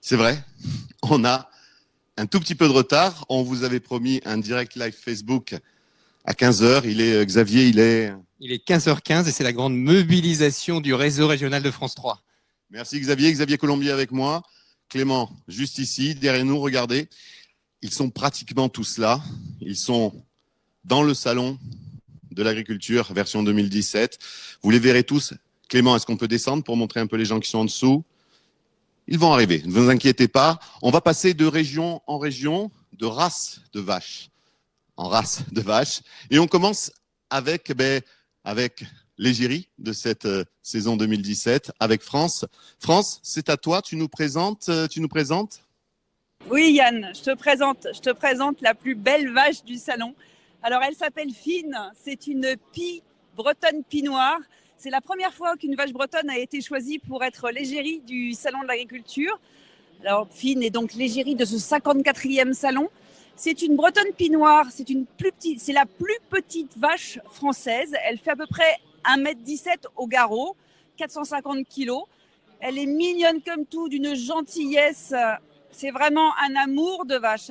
C'est vrai, on a un tout petit peu de retard. On vous avait promis un direct live Facebook à 15 heures. Xavier, Il est 15h15 et c'est la grande mobilisation du réseau régional de France 3. Merci Xavier. Xavier Colombier avec moi. Clément, juste ici, derrière nous, regardez. Ils sont pratiquement tous là. Ils sont dans le salon de l'agriculture, version 2017. Vous les verrez tous. Clément, est-ce qu'on peut descendre pour montrer un peu les gens qui sont en dessous? Ils vont arriver, ne vous inquiétez pas. On va passer de région en région, de race de vache en race de vache. Et on commence avec l'égérie de cette saison 2017, avec France. France, c'est à toi, tu nous présentes. Oui Yann, je te présente la plus belle vache du salon. Alors elle s'appelle Fine, c'est une pie bretonne pie noire. C'est la première fois qu'une vache bretonne a été choisie pour être l'égérie du salon de l'agriculture. Alors Fine est donc l'égérie de ce 54e salon. C'est une bretonne pie noire, c'est la plus petite vache française. Elle fait à peu près 1,17 m au garrot, 450 kg. Elle est mignonne comme tout, d'une gentillesse. C'est vraiment un amour de vache,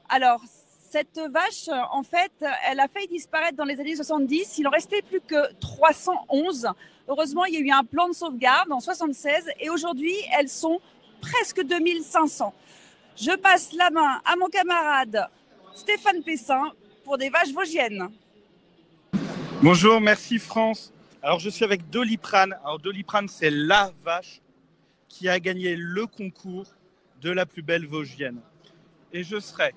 Alors, cette vache, en fait, elle a failli disparaître dans les années 70. Il en restait plus que 311. Heureusement, il y a eu un plan de sauvegarde en 76 et aujourd'hui, elles sont presque 2500. Je passe la main à mon camarade Stéphane Pessin pour des vaches vosgiennes. Bonjour, merci France. Alors, je suis avec Doliprane. Alors, Doliprane, c'est la vache qui a gagné le concours de la plus belle vosgienne. Et je serai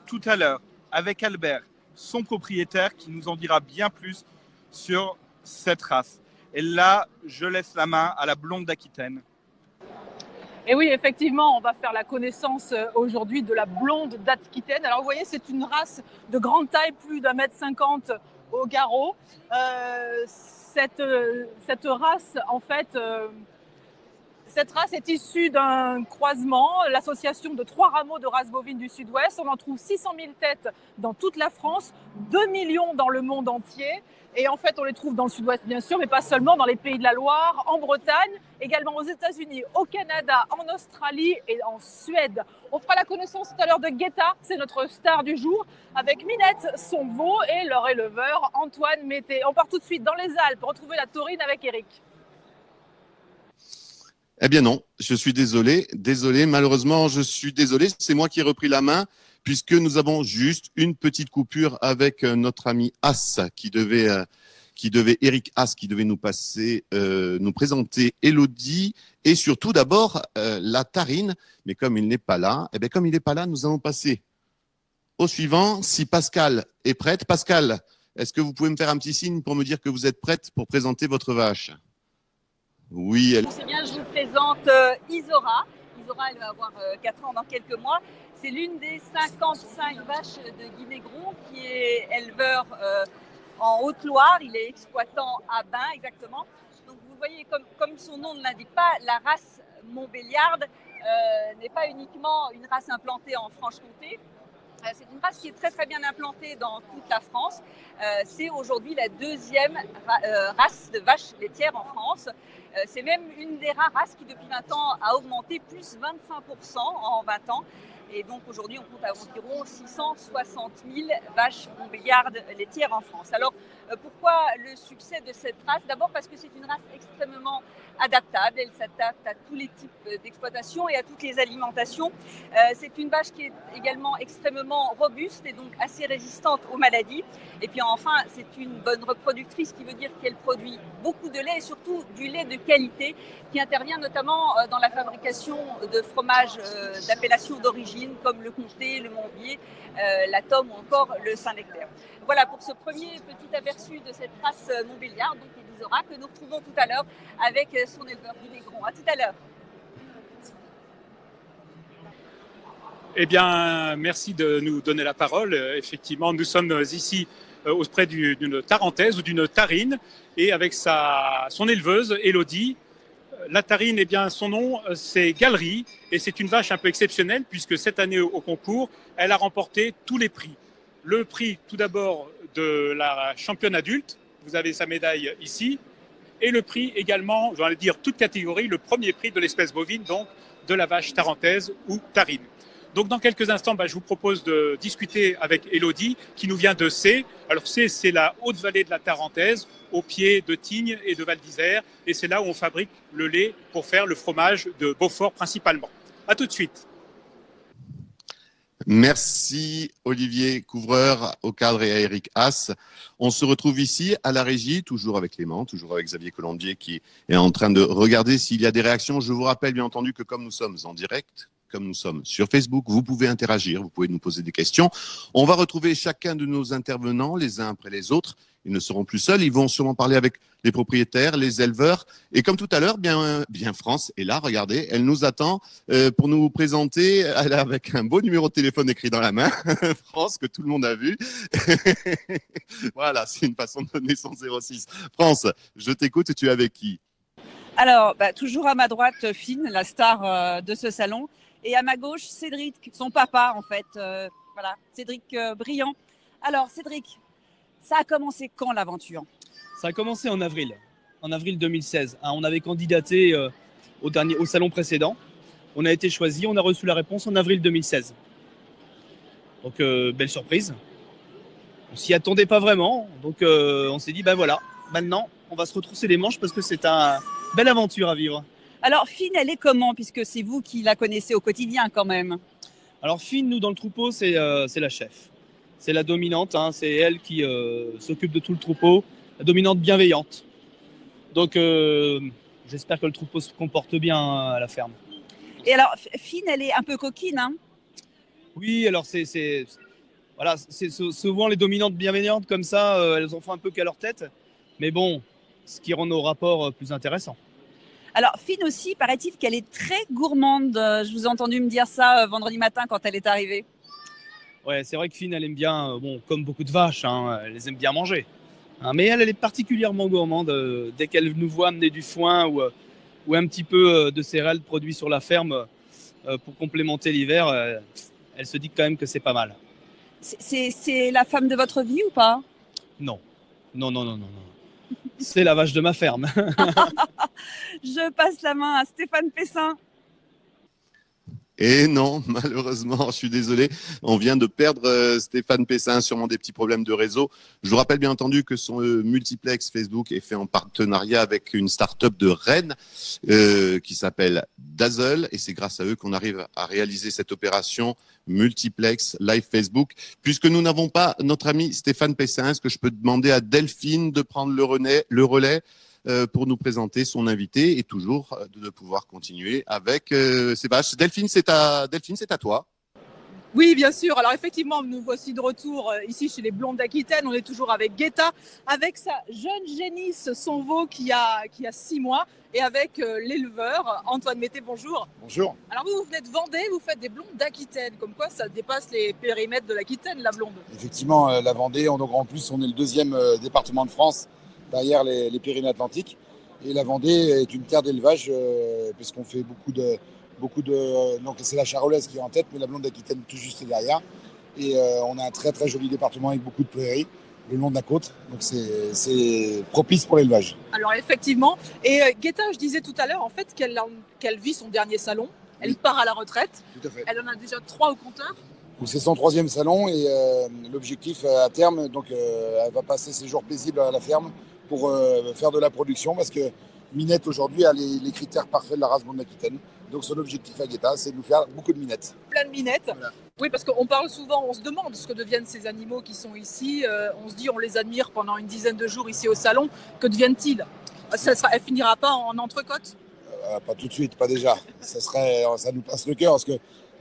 tout à l'heure avec Albert, son propriétaire, qui nous en dira bien plus sur cette race. Et là, je laisse la main à la blonde d'Aquitaine. Et oui, effectivement, on va faire la connaissance aujourd'hui de la blonde d'Aquitaine. Alors, vous voyez, c'est une race de grande taille, plus d'1,50 m au garrot. Cette race, en fait... Cette race est issue d'un croisement, l'association de 3 rameaux de races bovines du Sud-Ouest. On en trouve 600 000 têtes dans toute la France, 2 millions dans le monde entier. Et en fait, on les trouve dans le Sud-Ouest, bien sûr, mais pas seulement, dans les Pays de la Loire, en Bretagne, également aux États-Unis, au Canada, en Australie et en Suède. On fera la connaissance tout à l'heure de Guetta, c'est notre star du jour, avec Minette, son veau, et leur éleveur, Antoine Mété. On part tout de suite dans les Alpes, retrouver la taurine avec Eric. Eh bien non, je suis désolé, malheureusement je suis désolé, c'est moi qui ai repris la main puisque nous avons juste une petite coupure avec notre ami As Eric As qui devait nous présenter Elodie et surtout d'abord la Tarine, mais comme il n'est pas là, nous allons passer au suivant. Si Pascal est prête, Pascal, est-ce que vous pouvez me faire un petit signe pour me dire que vous êtes prête pour présenter votre vache? Oui, C'est bien, je vous présente Isora. Isora, elle va avoir 4 ans dans quelques mois. C'est l'une des 55 vaches de Guinégron qui est éleveur en Haute-Loire. Il est exploitant à Bain, exactement. Donc vous voyez, comme son nom ne l'indique pas, la race Montbéliarde n'est pas uniquement une race implantée en Franche-Comté. C'est une race qui est très très bien implantée dans toute la France. C'est aujourd'hui la 2e race de vaches laitières en France. C'est même une des rares races qui depuis 20 ans a augmenté plus 25% en 20 ans. Et donc aujourd'hui on compte à environ 660 000 vaches montbéliardes laitières en France. Alors pourquoi le succès de cette race? D'abord parce que c'est une race extrêmement adaptable, elle s'adapte à tous les types d'exploitation et à toutes les alimentations. C'est une vache qui est également extrêmement robuste et donc assez résistante aux maladies. Et puis enfin, c'est une bonne reproductrice, qui veut dire qu'elle produit beaucoup de lait et surtout du lait de qualité qui intervient notamment dans la fabrication de fromages d'appellation d'origine comme le comté, le Morbier, la Tome ou encore le Saint-Nectaire. Voilà pour ce premier petit aperçu de cette race Montbéliarde, donc Elisora, que nous retrouvons tout à l'heure avec son éleveur Guinégron. À tout à l'heure. Eh bien, merci de nous donner la parole. Effectivement, nous sommes ici auprès d'une Tarentaise ou d'une Tarine et avec son éleveuse, Elodie. La Tarine, eh bien, son nom, c'est Galerie et c'est une vache un peu exceptionnelle puisque cette année au concours, elle a remporté tous les prix. Le prix, tout d'abord, de la championne adulte. Vous avez sa médaille ici. Et le prix également, j'allais dire toute catégorie, le premier prix de l'espèce bovine, donc de la vache tarentaise ou tarine. Donc dans quelques instants, je vous propose de discuter avec Élodie qui nous vient de Sées. Alors Sées, c'est la haute vallée de la Tarentaise, au pied de Tignes et de Val d'Isère. Et c'est là où on fabrique le lait pour faire le fromage de Beaufort principalement. À tout de suite. Merci Olivier Couvreur au cadre et à Eric Haas. On se retrouve ici à la régie, toujours avec Clément, toujours avec Xavier Colombier qui est en train de regarder s'il y a des réactions. Je vous rappelle bien entendu que comme nous sommes en direct, comme nous sommes sur Facebook, vous pouvez interagir, vous pouvez nous poser des questions. On va retrouver chacun de nos intervenants les uns après les autres. Ils ne seront plus seuls, ils vont sûrement parler avec les propriétaires, les éleveurs. Et comme tout à l'heure, bien France est là, regardez, elle nous attend pour nous présenter, elle a avec un beau numéro de téléphone écrit dans la main, France, que tout le monde a vu. Voilà, c'est une façon de donner son 06. France, je t'écoute, tu es avec qui? Alors, toujours à ma droite, Finn, la star de ce salon. Et à ma gauche, Cédric, son papa, en fait. Voilà, Cédric Briand. Alors, Cédric, ça a commencé quand l'aventure? Ça a commencé en avril 2016. On avait candidaté au salon précédent. On a été choisi, on a reçu la réponse en avril 2016. Donc, belle surprise. On s'y attendait pas vraiment. Donc, on s'est dit, voilà, maintenant, on va se retrousser les manches parce que c'est une belle aventure à vivre. Alors, Finn, elle est comment? Puisque c'est vous qui la connaissez au quotidien quand même. Alors, Finn, nous, dans le troupeau, c'est la chef. C'est la dominante, c'est elle qui s'occupe de tout le troupeau, la dominante bienveillante. Donc, j'espère que le troupeau se comporte bien à la ferme. Et alors, Finn, elle est un peu coquine, hein? Oui, alors c'est souvent les dominantes bienveillantes comme ça, elles en font un peu qu'à leur tête. Mais bon, ce qui rend nos rapports plus intéressants. Alors, Finn aussi, paraît-il qu'elle est très gourmande. Je vous ai entendu me dire ça vendredi matin quand elle est arrivée. Ouais, c'est vrai que Finn, elle aime bien, comme beaucoup de vaches, elle les aime bien manger. Mais elle est particulièrement gourmande. Dès qu'elle nous voit amener du foin ou un petit peu de céréales produits sur la ferme pour complémenter l'hiver, elle se dit quand même que c'est pas mal. C'est la femme de votre vie ou pas? Non. C'est la vache de ma ferme. Je passe la main à Stéphane Pessin. Et non, malheureusement, je suis désolé, on vient de perdre Stéphane Pessin, sûrement des petits problèmes de réseau. Je vous rappelle bien entendu que son multiplex Facebook est fait en partenariat avec une start-up de Rennes qui s'appelle Dazzle, et c'est grâce à eux qu'on arrive à réaliser cette opération multiplex live Facebook. Puisque nous n'avons pas notre ami Stéphane Pessin, est-ce que je peux demander à Delphine de prendre le relais pour nous présenter son invité et toujours de pouvoir continuer avec Sébastien. Delphine, c'est à toi. Oui, bien sûr. Alors effectivement, nous voici de retour ici chez les Blondes d'Aquitaine. On est toujours avec Guetta, avec sa jeune génisse, son veau qui a 6 mois, et avec l'éleveur Antoine Mété. Bonjour. Bonjour. Alors vous venez de Vendée, vous faites des Blondes d'Aquitaine. Comme quoi, ça dépasse les périmètres de l'Aquitaine, la blonde. Effectivement, la Vendée, en plus, on est le deuxième département de France derrière les Pyrénées-Atlantiques. Et la Vendée est une terre d'élevage puisqu'on fait beaucoup de donc c'est la Charolaise qui est en tête, mais la Blonde d'Aquitaine tout juste derrière. Et on a un très très joli département avec beaucoup de prairies le long de la côte. Donc c'est propice pour l'élevage. Alors effectivement. Et Guetta, je disais tout à l'heure en fait qu'elle vit son dernier salon. Elle part à la retraite. Tout à fait. Elle en a déjà 3 au compteur. Donc c'est son 3e salon et l'objectif à terme, donc elle va passer ses jours paisibles à la ferme pour faire de la production parce que Minette aujourd'hui a les critères parfaits de la race Blonde d'Aquitaine. Donc son objectif à Guetta, c'est de nous faire beaucoup de minettes. Plein de minettes. Voilà. Oui, parce qu'on parle souvent, on se demande ce que deviennent ces animaux qui sont ici. On se dit, on les admire pendant une dizaine de jours ici au salon. Que deviennent-ils? Elle finira pas en entrecôte? Pas tout de suite, pas déjà. Ça nous passe le cœur parce que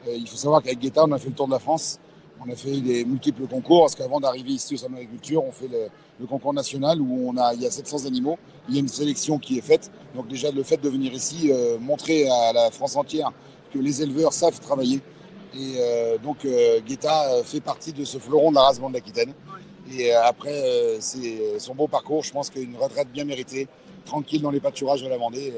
il faut savoir qu'avec Guetta, on a fait le tour de la France. On a fait des multiples concours parce qu'avant d'arriver ici au salon d'agriculture, on fait le concours national où il y a 700 animaux. Il y a une sélection qui est faite. Donc déjà, le fait de venir ici, montrer à la France entière que les éleveurs savent travailler. Et donc Guetta fait partie de ce fleuron de la race Blonde d'Aquitaine. Et après son beau parcours, je pense qu'une retraite bien méritée, tranquille dans les pâturages de la Vendée,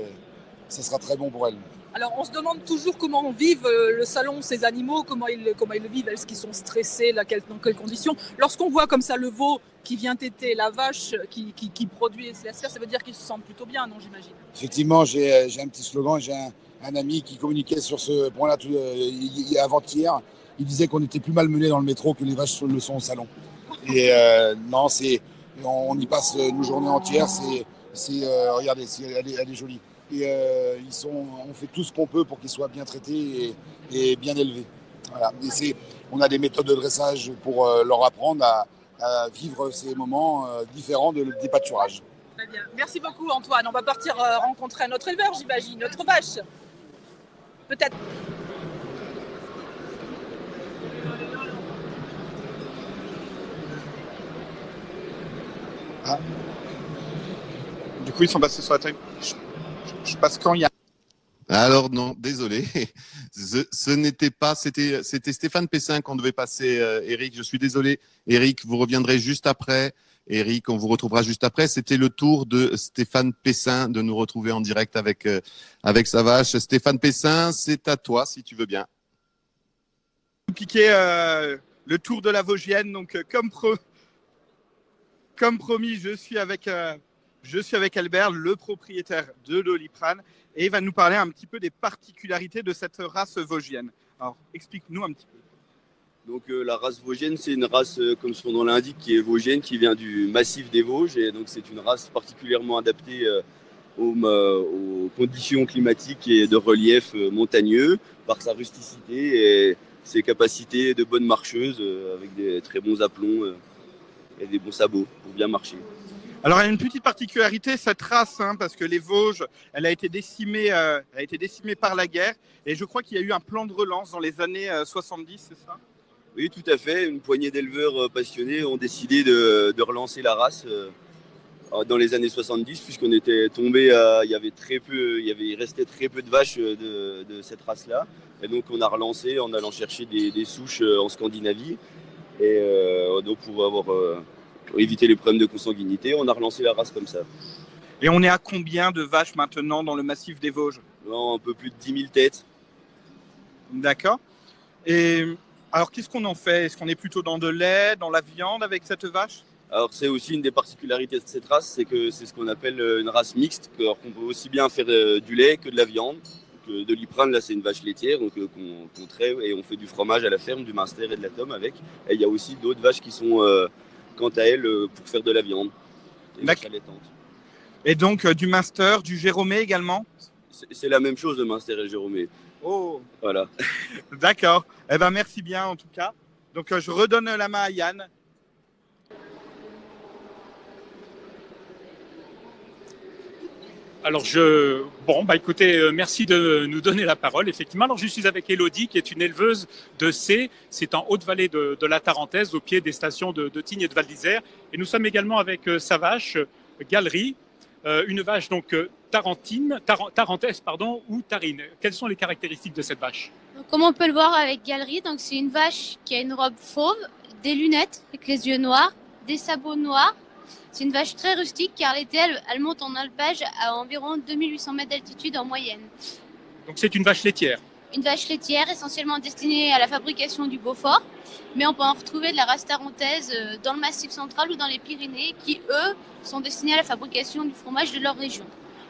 ça sera très bon pour elle. Alors, on se demande toujours comment vivent le salon ces animaux, comment ils le vivent, est-ce qu'ils sont stressés, dans quelles conditions. Lorsqu'on voit comme ça le veau qui vient téter, la vache qui produit, ça veut dire qu'ils se sentent plutôt bien, non, j'imagine? Effectivement, j'ai un petit slogan, j'ai un ami qui communiquait sur ce point-là avant-hier. Il disait qu'on était plus malmenés dans le métro que les vaches le sont au salon. Et non, on y passe nos journées entières. Regardez, elle est jolie. Et on fait tout ce qu'on peut pour qu'ils soient bien traités et bien élevés. Voilà. On a des méthodes de dressage pour leur apprendre à vivre ces moments différents des pâturages. Très bien. Merci beaucoup, Antoine. On va partir rencontrer notre éleveur, j'imagine, notre vache. Peut-être. Ah. Du coup, ils sont passés sur la table. Je passe quand il y a. Alors non, désolé. Ce n'était pas, c'était Stéphane Pessin qu'on devait passer, Eric. Je suis désolé. Eric, vous reviendrez juste après. Eric, on vous retrouvera juste après. C'était le tour de Stéphane Pessin de nous retrouver en direct avec sa vache. Stéphane Pessin, c'est à toi si tu veux bien. Piquer le tour de la Vosgienne. Donc, comme promis, je suis avec Albert, le propriétaire de Doliprane, et il va nous parler un petit peu des particularités de cette race vosgienne. Alors, explique-nous un petit peu. Donc la race vosgienne, c'est une race, comme son nom l'indique, qui est vosgienne, qui vient du massif des Vosges. Et donc c'est une race particulièrement adaptée aux conditions climatiques et de relief montagneux, par sa rusticité et ses capacités de bonne marcheuse, avec des très bons aplombs et des bons sabots pour bien marcher. Alors, il y a une petite particularité, cette race, parce que les Vosges, elle a été décimée par la guerre. Et je crois qu'il y a eu un plan de relance dans les années 70, c'est ça? Oui, tout à fait. Une poignée d'éleveurs passionnés ont décidé de relancer la race dans les années 70, puisqu'on était tombé il restait très peu de vaches de cette race-là. Et donc, on a relancé en allant chercher des souches en Scandinavie. Et donc, pour éviter les problèmes de consanguinité, on a relancé la race comme ça. Et on est à combien de vaches maintenant dans le massif des Vosges? Un peu plus de 10 000 têtes. D'accord. Et alors, qu'est-ce qu'on en fait? Est-ce qu'on est plutôt dans de lait, dans la viande avec cette vache? Alors, c'est aussi une des particularités de cette race, c'est que c'est ce qu'on appelle une race mixte, qu'on peut aussi bien faire du lait que de la viande. Doliprane, là, c'est une vache laitière qu'on traite et on fait du fromage à la ferme, du Munster et de la Tome avec. Et il y a aussi d'autres vaches qui sont, quant à elles, pour faire de la viande. Et donc, du Munster, du Jérômé également? C'est la même chose, le Munster et le Jérômé. Oh, voilà. D'accord. Eh ben, merci bien en tout cas. Donc, je redonne la main à Yann. Alors, écoutez, merci de nous donner la parole. Effectivement, alors je suis avec Élodie, qui est une éleveuse de C. C'est en Haute-Vallée de la Tarentaise, au pied des stations de Tignes et de Val d'Isère. Et nous sommes également avec sa vache, Galerie, une vache donc tarentaise, ou tarine. Quelles sont les caractéristiques de cette vache? Donc, comme on peut le voir avec Galerie, donc c'est une vache qui a une robe fauve, des lunettes avec les yeux noirs, des sabots noirs. C'est une vache très rustique car l'été, elle monte en alpage à environ 2800 mètres d'altitude en moyenne. Donc c'est une vache laitière? Une vache laitière essentiellement destinée à la fabrication du Beaufort, mais on peut en retrouver de la race tarentaise dans le Massif central ou dans les Pyrénées qui, eux, sont destinés à la fabrication du fromage de leur région.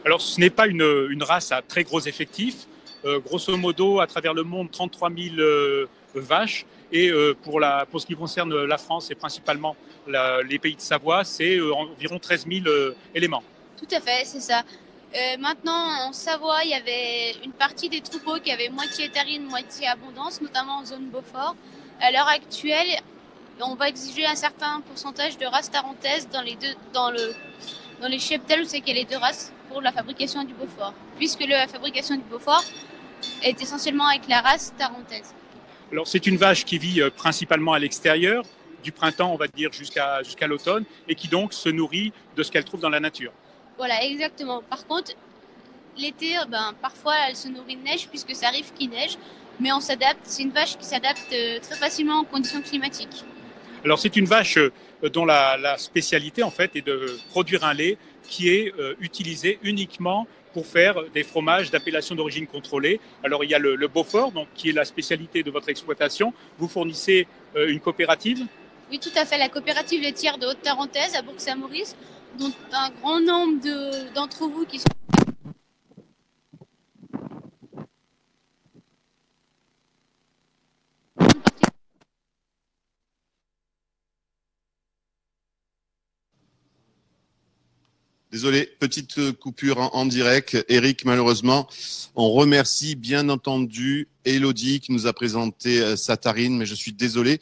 Alors ce n'est pas une race à très gros effectifs. Grosso modo, à travers le monde, 33 000 vaches. Et pour ce qui concerne la France et principalement les pays de Savoie, c'est environ 13 000 éléments. Tout à fait, c'est ça. Maintenant, en Savoie, il y avait une partie des troupeaux qui avaient moitié tarine, moitié abondance, notamment en zone Beaufort. À l'heure actuelle, on va exiger un certain pourcentage de races tarentaises dans les cheptels où c'est qu'il y a les deux races pour la fabrication du Beaufort, puisque la fabrication du Beaufort est essentiellement avec la race tarentaise. Alors, c'est une vache qui vit principalement à l'extérieur, du printemps, on va dire, jusqu'à l'automne, et qui donc se nourrit de ce qu'elle trouve dans la nature. Voilà, exactement. Par contre, l'été, parfois, elle se nourrit de neige, puisque ça arrive qu'il neige, mais on s'adapte. C'est une vache qui s'adapte très facilement aux conditions climatiques. Alors, c'est une vache dont la spécialité, en fait, est de produire un lait qui est utilisé uniquement pour faire des fromages d'appellation d'origine contrôlée. Alors il y a le Beaufort, donc, qui est la spécialité de votre exploitation. Vous fournissez une coopérative? Oui, tout à fait. La coopérative laitière de Haute-Tarentaise à Bourg-Saint-Maurice, dont un grand nombre d'entre vous qui sont... Désolé, petite coupure en direct. Eric, malheureusement, on remercie bien entendu Elodie qui nous a présenté sa tarine, mais je suis désolé.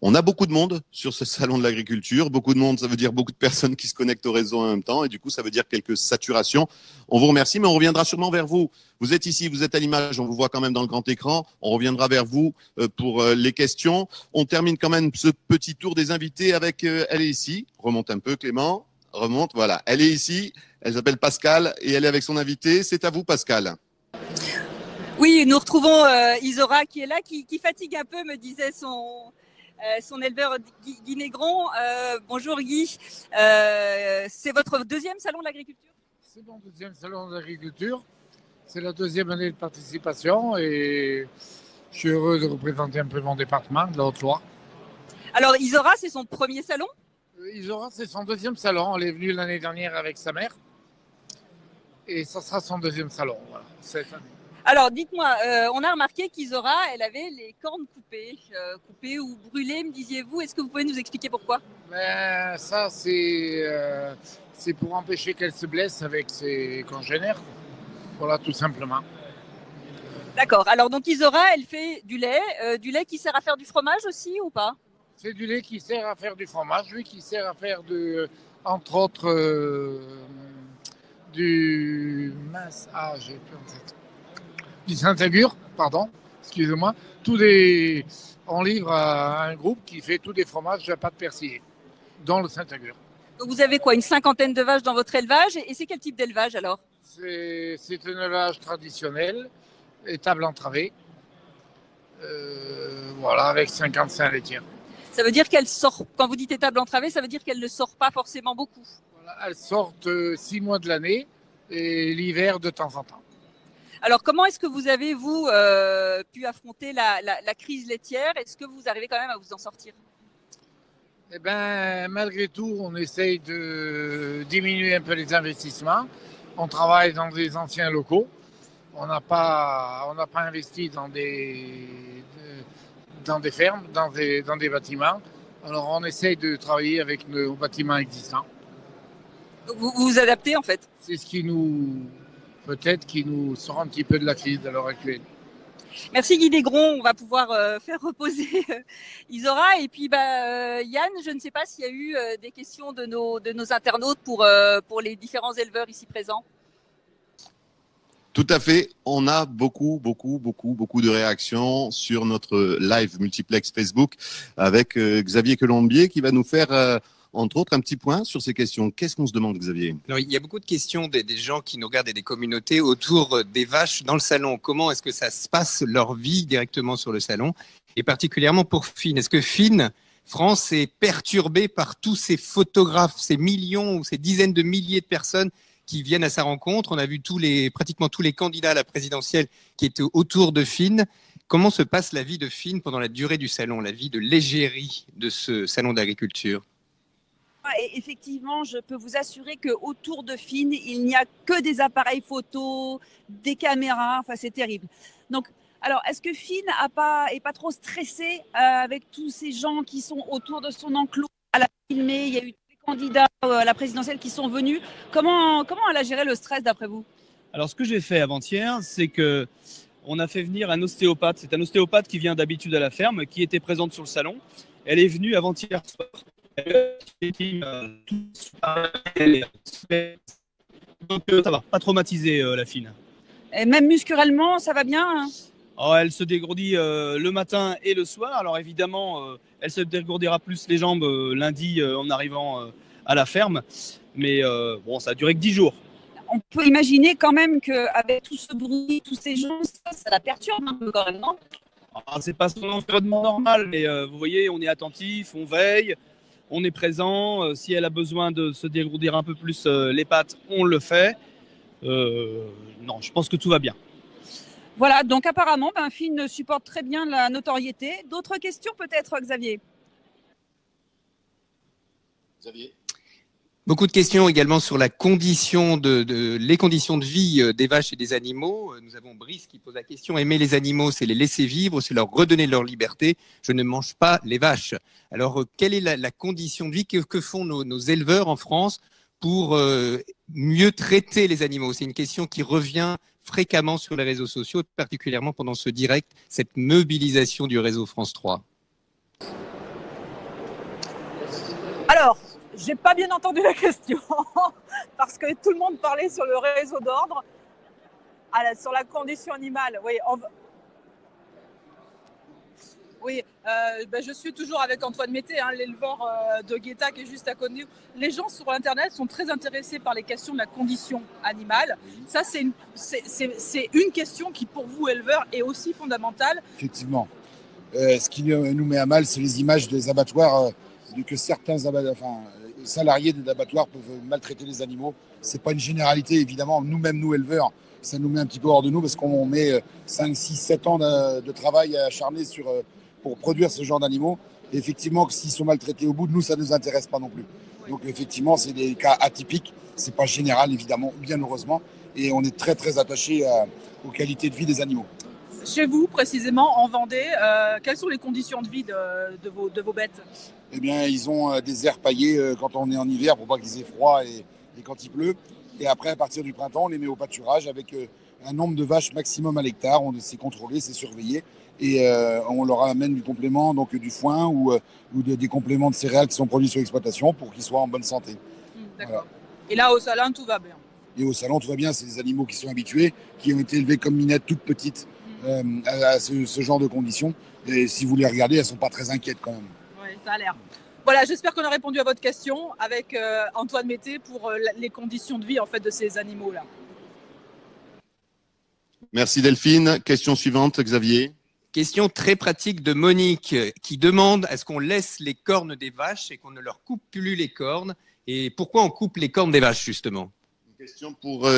On a beaucoup de monde sur ce salon de l'agriculture. Beaucoup de monde, ça veut dire beaucoup de personnes qui se connectent au réseau en même temps. Et du coup, ça veut dire quelques saturations. On vous remercie, mais on reviendra sûrement vers vous. Vous êtes ici, vous êtes à l'image, on vous voit quand même dans le grand écran. On reviendra vers vous pour les questions. On termine quand même ce petit tour des invités avec, elle est ici. Remonte un peu, Clément. Remonte, voilà. Elle est ici, elle s'appelle Pascal et elle est avec son invité. C'est à vous, Pascal. Oui, nous retrouvons Isora qui est là, qui fatigue un peu, me disait son éleveur Guy Négron. Bonjour Guy. C'est votre deuxième salon de l'agriculture? C'est mon deuxième salon de l'agriculture. C'est la deuxième année de participation et je suis heureux de représenter un peu mon département, de la Haute-Loire. Alors Isora, c'est son premier salon? Isora, c'est son deuxième salon. Elle est venue l'année dernière avec sa mère. Et ça sera son deuxième salon, voilà, cette année. Alors, dites-moi, on a remarqué qu'Isora, elle avait les cornes coupées ou brûlées, me disiez-vous. Est-ce que vous pouvez nous expliquer pourquoi? Ben, ça, c'est pour empêcher qu'elle se blesse avec ses congénères. Voilà, tout simplement. D'accord. Alors, donc Isora, elle fait du lait qui sert à faire du fromage aussi ou pas? C'est du lait qui sert à faire du fromage, oui, qui sert à faire, entre autres, du Saint-Agur, pardon, excusez-moi. On livre à un groupe qui fait tous des fromages à pâte persillée, dont le Saint-Agur. Donc vous avez quoi, une cinquantaine de vaches dans votre élevage, et c'est quel type d'élevage alors? C'est un élevage traditionnel, étable entravée, voilà, avec 55 laitières. Ça veut dire qu'elle sort, quand vous dites étable entravée, ça veut dire qu'elle ne sort pas forcément beaucoup. Voilà, elles sortent 6 mois de l'année et l'hiver de temps en temps. Alors comment est-ce que vous avez, vous, pu affronter la crise laitière? Est-ce que vous arrivez quand même à vous en sortir? Eh bien, malgré tout, on essaye de diminuer un peu les investissements. On travaille dans des anciens locaux. On n'a pas investi dans des fermes, dans des bâtiments. Alors, on essaye de travailler avec nos bâtiments existants. Donc, vous vous adaptez, en fait? C'est ce qui nous sort un petit peu de la crise à l'heure actuelle. Merci Guy Négron, on va pouvoir faire reposer Isora. Et puis Yann, je ne sais pas s'il y a eu des questions de nos internautes pour les différents éleveurs ici présents. Tout à fait. On a beaucoup de réactions sur notre live multiplex Facebook avec Xavier Colombier qui va nous faire entre autres un petit point sur ces questions. Qu'est-ce qu'on se demande, Xavier? Alors, il y a beaucoup de questions des gens qui nous regardent et des communautés autour des vaches dans le salon. Comment est-ce que ça se passe, leur vie directement sur le salon? Et particulièrement pour Fine. Est-ce que Fine France est perturbée par tous ces photographes, ces millions ou ces dizaines de milliers de personnes qui viennent à sa rencontre? On a vu pratiquement tous les candidats à la présidentielle qui étaient autour de Fine. Comment se passe la vie de Fine pendant la durée du salon, la vie de l'égérie de ce salon d'agriculture? Et effectivement, je peux vous assurer qu'autour de Fine, il n'y a que des appareils photo, des caméras, enfin c'est terrible. Donc, alors, est-ce que Fine est pas trop stressé avec tous ces gens qui sont autour de son enclos à la filmer? Il y a eu des candidats à la présidentielle qui sont venus. Comment elle a géré le stress d'après vous? Alors, ce que j'ai fait avant-hier, c'est que on a fait venir un ostéopathe. C'est un ostéopathe qui vient d'habitude à la ferme, qui était présente sur le salon. Elle est venue avant-hier soir. Donc ça va, pas traumatiser la Fine. Et même musculairement, ça va bien hein? Oh, elle se dégourdit le matin et le soir. Alors évidemment, elle se dégourdira plus les jambes lundi en arrivant à la ferme. Mais bon, ça a duré que 10 jours. On peut imaginer quand même qu'avec tout ce bruit, tous ces gens, ça la perturbe un peu quand même, non? C'est pas son environnement normal, mais vous voyez, on est attentif, on veille. On est présent. Si elle a besoin de se dégourdir un peu plus les pattes, on le fait. Non, je pense que tout va bien. Voilà, donc apparemment, Fine supporte très bien la notoriété. D'autres questions peut-être, Xavier? Xavier? Beaucoup de questions également sur les conditions de vie des vaches et des animaux. Nous avons Brice qui pose la question: aimer les animaux, c'est les laisser vivre, c'est leur redonner leur liberté. Je ne mange pas les vaches. Alors, quelle est la condition de vie que font nos éleveurs en France pour mieux traiter les animaux? C'est une question qui revient fréquemment sur les réseaux sociaux, particulièrement pendant ce direct, cette mobilisation du réseau France 3. Alors, j'ai pas bien entendu la question parce que tout le monde parlait sur le réseau d'ordre, sur la condition animale. Oui, je suis toujours avec Antoine Mété, l'éleveur de Guetta qui est juste à côté de nous. Les gens sur Internet sont très intéressés par les questions de la condition animale. Ça, c'est une question qui, pour vous, éleveurs, est aussi fondamentale. Effectivement. Ce qui nous met à mal, c'est les images des abattoirs, que certains salariés des abattoirs peuvent maltraiter les animaux. Ce n'est pas une généralité, évidemment. Nous-mêmes, nous, éleveurs, ça nous met un petit peu hors de nous parce qu'on met 5, 6, 7 ans de travail acharné pour produire ce genre d'animaux. Et effectivement, s'ils sont maltraités au bout de nous, ça ne nous intéresse pas non plus. Donc effectivement, c'est des cas atypiques. Ce n'est pas général, évidemment, bien heureusement. Et on est très, très attaché aux qualités de vie des animaux. Chez vous, précisément, en Vendée, quelles sont les conditions de vie de vos bêtes? Eh bien, ils ont des aires paillées quand on est en hiver pour pas qu'ils aient froid et quand il pleut. Et après, à partir du printemps, on les met au pâturage avec un nombre de vaches maximum à l'hectare. C'est contrôlé, c'est surveillé. Et on leur amène du complément, donc du foin ou des compléments de céréales qui sont produits sur l'exploitation pour qu'ils soient en bonne santé. D'accord. Voilà. Et là, au salon, tout va bien? Et au salon, tout va bien. C'est des animaux qui sont habitués, qui ont été élevés comme minettes toutes petites à ce genre de conditions. Et si vous les regardez, elles ne sont pas très inquiètes quand même. Oui, ça a l'air. Voilà, j'espère qu'on a répondu à votre question avec Antoine Mété pour les conditions de vie en fait, de ces animaux-là. Merci Delphine. Question suivante, Xavier. Question très pratique de Monique qui demande: est-ce qu'on laisse les cornes des vaches et qu'on ne leur coupe plus les cornes? Et pourquoi on coupe les cornes des vaches justement?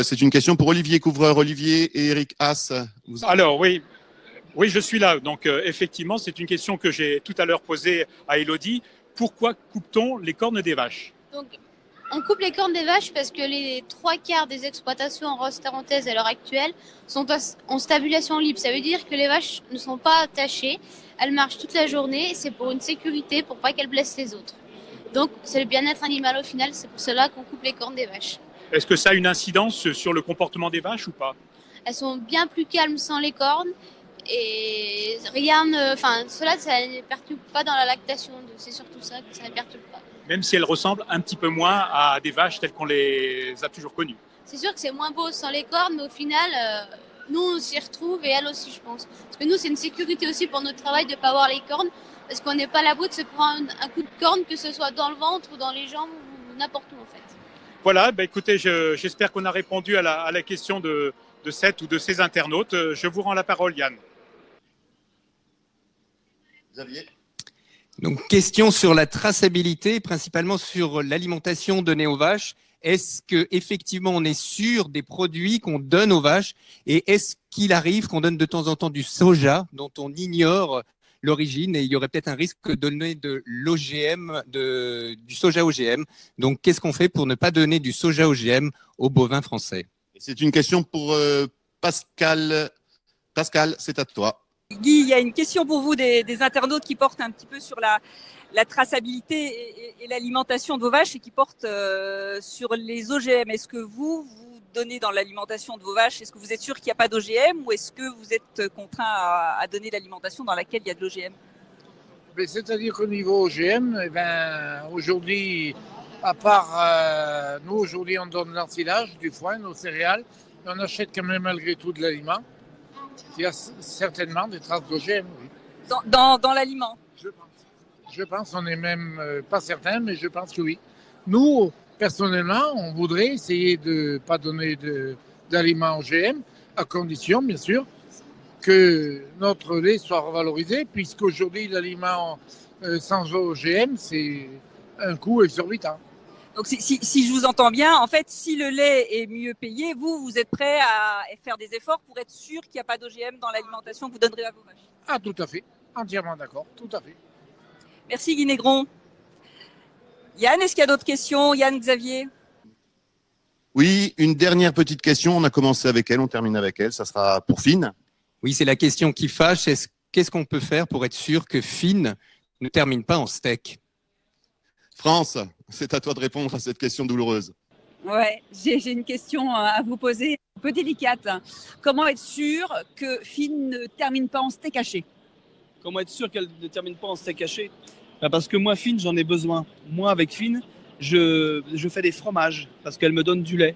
C'est une question pour Olivier Couvreur. Olivier et Eric Haas. Alors oui, je suis là. Donc effectivement, c'est une question que j'ai tout à l'heure posée à Élodie. Pourquoi coupe-t-on les cornes des vaches? Donc, on coupe les cornes des vaches parce que les 3/4 des exploitations en Rose tarentaise à l'heure actuelle sont en stabulation libre. Ça veut dire que les vaches ne sont pas attachées, elles marchent toute la journée, c'est pour une sécurité, pour pas qu'elles blessent les autres. Donc c'est le bien-être animal au final, c'est pour cela qu'on coupe les cornes des vaches. Est-ce que ça a une incidence sur le comportement des vaches ou pas? Elles sont bien plus calmes sans les cornes et cela ça ne les perturbe pas dans la lactation, c'est surtout ça que ça ne les perturbe pas. Même si elles ressemblent un petit peu moins à des vaches telles qu'on les a toujours connues. C'est sûr que c'est moins beau sans les cornes, mais au final, nous on s'y retrouve et elles aussi je pense. Parce que nous c'est une sécurité aussi pour notre travail de ne pas avoir les cornes, parce qu'on n'est pas à l'abri de se prendre un coup de corne, que ce soit dans le ventre ou dans les jambes ou n'importe où en fait. Voilà, écoutez, j'espère qu'on a répondu à la question de cette ou de ces internautes. Je vous rends la parole, Yann. Xavier. Donc, question sur la traçabilité, principalement sur l'alimentation donnée aux vaches. Est-ce qu'effectivement on est sûr des produits qu'on donne aux vaches? Et est-ce qu'il arrive qu'on donne de temps en temps du soja dont on ignore l'origine, et il y aurait peut-être un risque de donner de l'OGM, du soja OGM. Donc, qu'est-ce qu'on fait pour ne pas donner du soja OGM aux bovins français? C'est une question pour Pascal. Pascal, c'est à toi. Guy, il y a une question pour vous des internautes qui portent un petit peu sur la traçabilité et l'alimentation de vos vaches et qui portent sur les OGM. Est-ce que vous donnez dans l'alimentation de vos vaches, est-ce que vous êtes sûr qu'il n'y a pas d'OGM ou est-ce que vous êtes contraint à donner l'alimentation dans laquelle il y a de l'OGM? C'est-à-dire qu'au niveau OGM, aujourd'hui, à part nous, aujourd'hui, on donne l'ensilage, du foin, nos céréales, mais on achète quand même malgré tout de l'aliment. Il y a certainement des traces d'OGM, oui. Dans l'aliment? Je pense, on n'est même pas certain, mais je pense que oui. Nous, personnellement, on voudrait essayer de ne pas donner d'aliments OGM, à condition, bien sûr, que notre lait soit revalorisé, puisqu'aujourd'hui, l'aliment sans OGM, c'est un coût exorbitant. Donc, si je vous entends bien, en fait, si le lait est mieux payé, vous êtes prêt à faire des efforts pour être sûr qu'il n'y a pas d'OGM dans l'alimentation que vous donnerez à vos vaches. Ah, tout à fait. Entièrement d'accord. Tout à fait. Merci Guy Négron. Yann, est-ce qu'il y a d'autres questions? Yann, Xavier? Oui, une dernière petite question. On a commencé avec elle, on termine avec elle. Ça sera pour Finn. Oui, c'est la question qui fâche. Qu'est-ce qu'on peut faire pour être sûr que Finn ne termine pas en steak? France, c'est à toi de répondre à cette question douloureuse. Ouais, j'ai une question à vous poser, un peu délicate. Comment être sûr que Finn ne termine pas en steak haché? Comment être sûr qu'elle ne termine pas en steak haché? Parce que moi, Finn, j'en ai besoin. Moi, avec Finn, je fais des fromages parce qu'elle me donne du lait.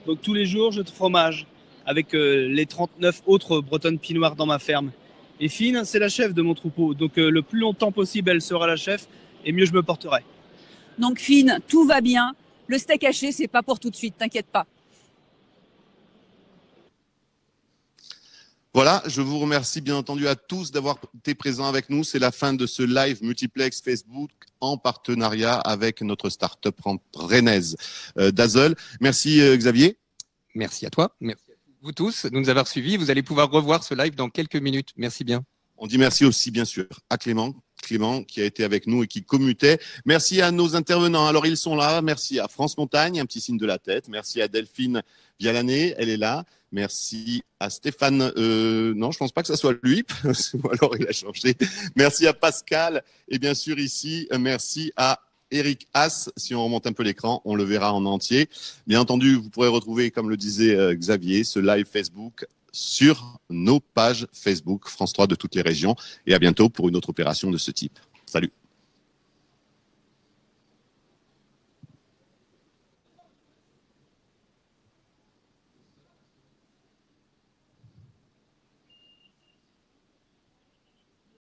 Donc tous les jours, je fromage avec les 39 autres bretonnes Pinot Noir dans ma ferme. Et Finn, c'est la chef de mon troupeau. Donc le plus longtemps possible, elle sera la chef et mieux je me porterai. Donc Finn, tout va bien. Le steak haché, c'est pas pour tout de suite, t'inquiète pas. Voilà, je vous remercie bien entendu à tous d'avoir été présents avec nous. C'est la fin de ce live multiplex Facebook en partenariat avec notre start-up rennaise Dazzle. Merci Xavier. Merci à toi. Merci à vous tous de nous avoir suivis. Vous allez pouvoir revoir ce live dans quelques minutes. Merci bien. On dit merci aussi bien sûr à Clément qui a été avec nous et qui commutait. Merci à nos intervenants. Alors ils sont là. Merci à France Montagne, un petit signe de la tête. Merci à Delphine Vialané, elle est là. Merci à Stéphane. Non, je pense pas que ça soit lui. Ou alors il a changé. Merci à Pascal et bien sûr ici, merci à Eric Haas. Si on remonte un peu l'écran, on le verra en entier. Bien entendu, vous pourrez retrouver, comme le disait Xavier, ce live Facebook sur nos pages Facebook France 3 de toutes les régions. Et à bientôt pour une autre opération de ce type. Salut.